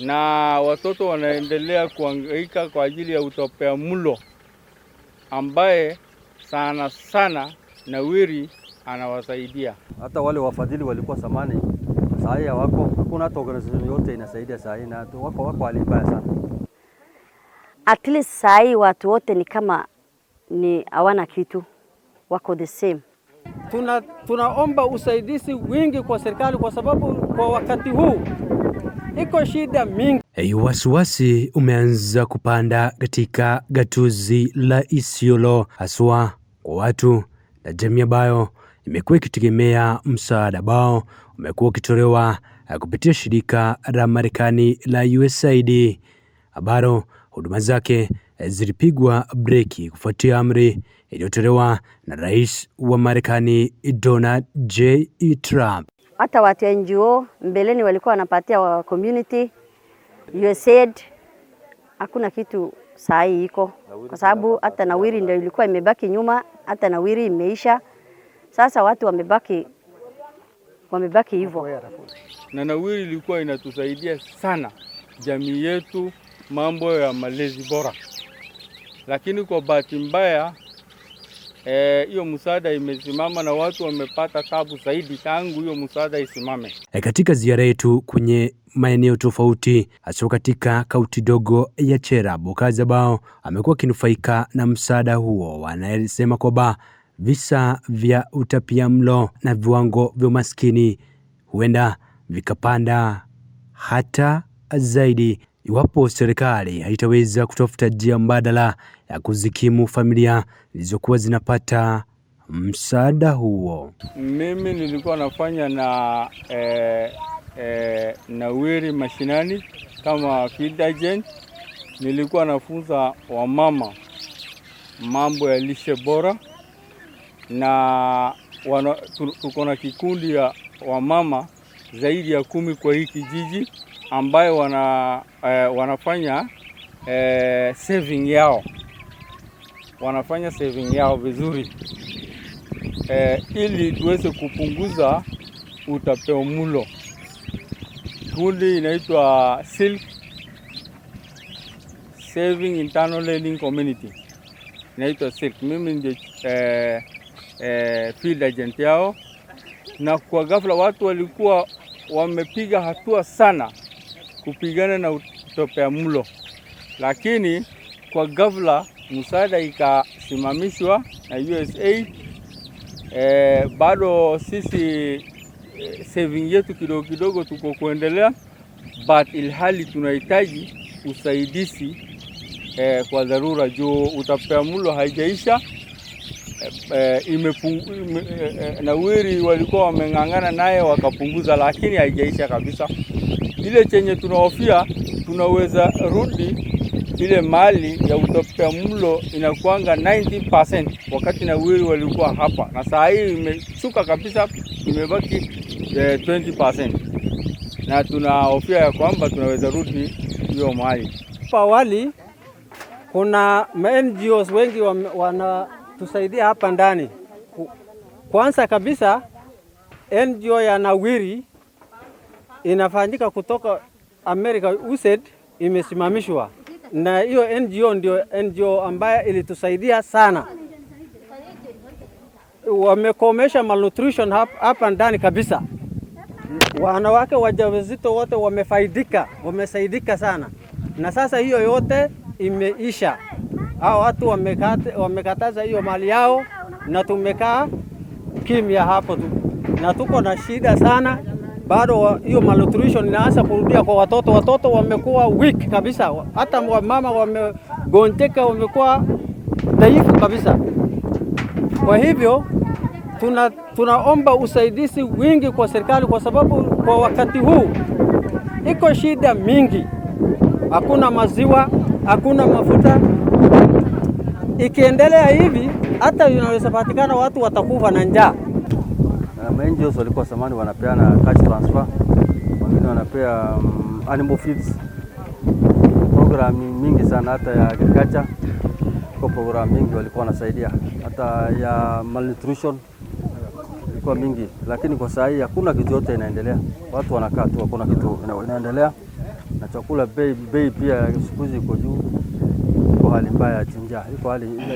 na watoto wanaendelea kuhangaika kwa ajili ya utapiamlo ambaye sana sana Nawiri anawasaidia. Hata wale wafadhili walikuwa zamani, sasa hawako, hakuna hata organization yote inasaidia sasa, na wako alibaya sana. At least sasa watu wote ni kama ni hawana kitu, wako the same. Tunaomba usaidizi wingi kwa serikali kwa sababu kwa wakati huu iko shida mingi. Wasiwasi umeanza kupanda katika gatuzi la Isiolo, haswa kwa watu na jamii ambayo imekuwa ikitegemea msaada ambao umekuwa ukitolewa kupitia shirika la Marekani la USAID, ambalo huduma zake zilipigwa breki kufuatia amri iliyotolewa na Rais wa Marekani Donald J. Trump. Hata watu wa NGO mbeleni walikuwa wanapatia wa community, USAID hakuna kitu saa hii iko, kwa sababu hata Nawiri ndio ilikuwa imebaki nyuma, hata Nawiri imeisha. Sasa watu wamebaki hivyo. Na Nawiri ilikuwa inatusaidia sana jamii yetu mambo ya malezi bora, lakini kwa bahati mbaya hiyo msaada imesimama na watu wamepata tabu zaidi tangu hiyo msaada isimame. Katika ziara yetu kwenye maeneo tofauti, hasa katika kaunti dogo ya Cherargei, wakazi ambao amekuwa kinufaika na msaada huo wanasema kwamba visa vya utapiamlo na viwango vya umaskini huenda vikapanda hata zaidi iwapo serikali haitaweza kutafuta njia mbadala ya kuzikimu familia zilizokuwa zinapata msaada huo. Mimi nilikuwa nafanya na Nawiri mashinani kama field agent. Nilikuwa nafunza wamama mambo ya lishe bora, na tuko na kikundi ya wamama zaidi ya 10 kwa hii kijiji ambayo wanafanya saving yao. Wanafanya saving yao vizuri ili tuweze kupunguza utapiamlo. Kundi inaitwa SILC, Saving Internal Learning Community. Inaitwa SILC. Mimi ndio field agent yao, na kwa ghafla watu walikuwa wamepiga hatua sana kupigana na utapiamlo, lakini kwa ghafla msaada ikasimamishwa na USAID. Bado sisi saving yetu kidogo kidogo tuko kuendelea, but ilhali tunahitaji usaidizi kwa dharura juu utapiamlo haijaisha. Nawiri walikuwa wameng'ang'ana naye wakapunguza, lakini haijaisha kabisa. Ile chenye tunahofia tunaweza rudi ile mali ya utapiamlo inakuanga 90% wakati Nawiri walikuwa hapa, na saa hii imeshuka kabisa, imebaki 20%, na tunahofia ya kwamba tunaweza rudi hiyo mali. Awali kuna NGOs wengi wanatusaidia hapa ndani. Kwanza kabisa NGO ya Nawiri inafanyika kutoka Amerika, USAID imesimamishwa, na hiyo NGO ndio NGO ambaye ilitusaidia sana. Wamekomesha malnutrition hapa ndani kabisa. Wanawake wajawazito wote wamesaidika sana, na sasa hiyo yote imeisha. Hao watu wamekataza hiyo mali yao, na tumekaa kimya hapo tu, na tuko na shida sana. Bado hiyo malnutrition inaanza kurudia kwa watoto. Watoto wamekuwa weak kabisa, hata mama wamegonjeka, wamekuwa dhaifu kabisa. Kwa hivyo tunaomba usaidizi wingi kwa serikali kwa sababu kwa wakati huu iko shida mingi. Hakuna maziwa, hakuna mafuta. Ikiendelea hivi hata inaweza patikana watu watakufa na njaa. NGOs walikuwa zamani wanapeana cash transfer, wengine wanapea animal feeds. Program mingi sana hata ya agriculture, kwa program mingi walikuwa wanasaidia, hata ya malnutrition ilikuwa mingi, lakini kwa sasa hakuna kitu yote inaendelea. Watu wanakaa tu, hakuna kitu inaendelea. na chakula bei pia siku hizi iko juu, iko hali mbaya ya njaa,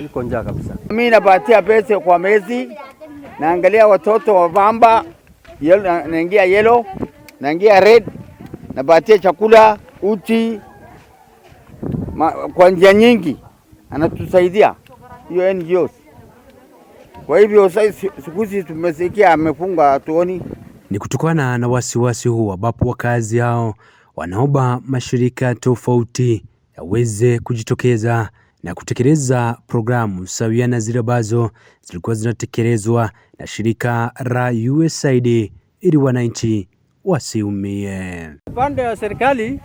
iko njaa kabisa. Mimi napatia pesa kwa mwezi, naangalia watoto wa Vamba, naingia yellow, naingia red, napatia chakula, uti, kwa njia nyingi anatusaidia hiyo NGOs. Kwa hivyo siku hizi tumesikia amefunga tuoni. Ni kutokana na wasiwasi huu ambapo wakazi hao wanaomba mashirika tofauti yaweze kujitokeza na kutekeleza programu sawia na zile ambazo zilikuwa zinatekelezwa na shirika la USAID ili wananchi wasiumie. Upande wa serikali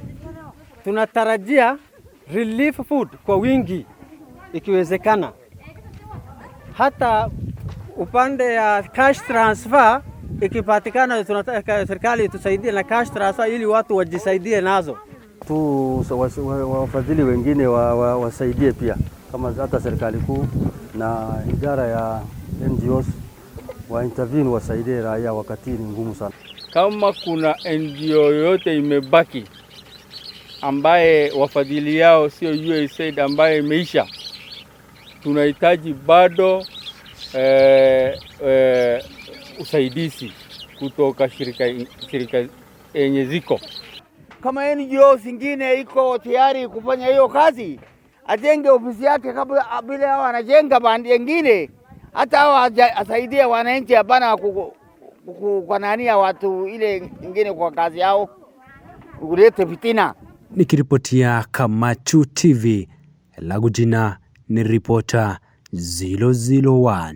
tunatarajia relief food kwa wingi ikiwezekana. Hata upande ya cash transfer ikipatikana, tunataka serikali itusaidie na cash transfer ili watu wajisaidie nazo. Wafadhili wengine wasaidie pia, kama hata serikali kuu na idara ya NGOs intervene, wasaidie raia wakati ni ngumu sana. Kama kuna NGO yoyote imebaki ambaye wafadhili yao sio USAID ambaye imeisha, tunahitaji bado usaidizi kutoka shirika yenye ziko. Kama NGO zingine iko tayari kufanya hiyo kazi, ajenge ofisi yake kabla bila hao anajenga bandi nyingine, hata hao asaidie wananchi, hapana kwa nani ya watu ile nyingine kwa kazi yao kuleta fitina. Nikiripotia Kamachu TV, langu jina ni Reporter 001.